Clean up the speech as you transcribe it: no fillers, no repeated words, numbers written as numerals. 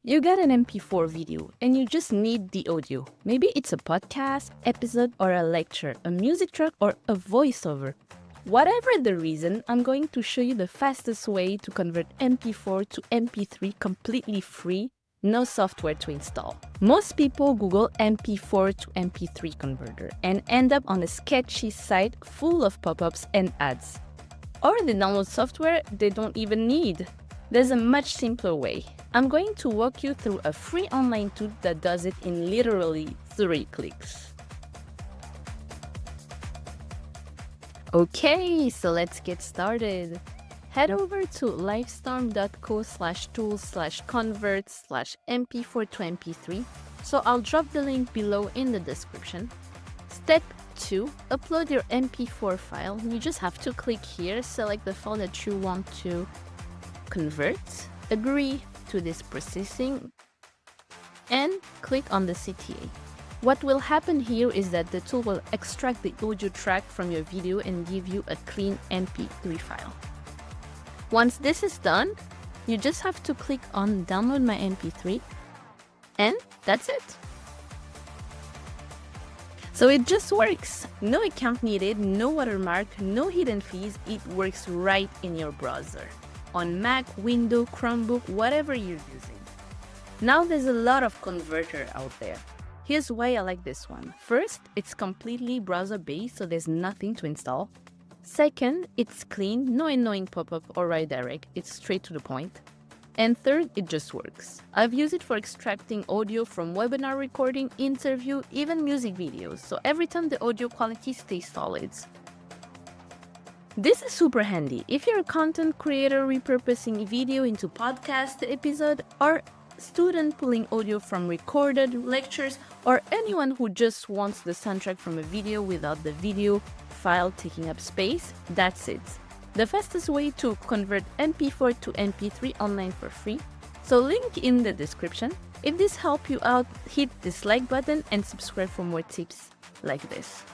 You get an MP4 video and you just need the audio. Maybe it's a podcast, episode, or a lecture, a music track, or a voiceover. Whatever the reason, I'm going to show you the fastest way to convert MP4 to MP3 completely free, no software to install. Most people Google MP4 to MP3 converter and end up on a sketchy site full of pop-ups and ads. Or they download software they don't even need. There's a much simpler way. I'm going to walk you through a free online tool that does it in literally 3 clicks. Okay, so let's get started. Head over to livestorm.co/tools/convert/mp4 to mp3. So I'll drop the link below in the description. Step 2, upload your mp4 file. You just have to click here, select the file that you want to convert, agree to this processing, and click on the CTA. What will happen here is that the tool will extract the audio track from your video and give you a clean MP3 file. Once this is done, you just have to click on download my MP3, and that's it. So it just works. No account needed, no watermark, no hidden fees. It works right in your browser. On Mac, Windows, Chromebook, whatever you're using. Now there's a lot of converter out there. Here's why I like this one. First, it's completely browser-based, so there's nothing to install. Second, it's clean, no annoying pop-up or redirect, it's straight to the point. And third, it just works. I've used it for extracting audio from webinar recording, interview, even music videos, so every time the audio quality stays solid. This is super handy if you're a content creator repurposing video into podcast episode, or student pulling audio from recorded lectures, or anyone who just wants the soundtrack from a video without the video file taking up space. That's it. The fastest way to convert MP4 to MP3 online for free. So link in the description. If this helped you out, hit this like button and subscribe for more tips like this.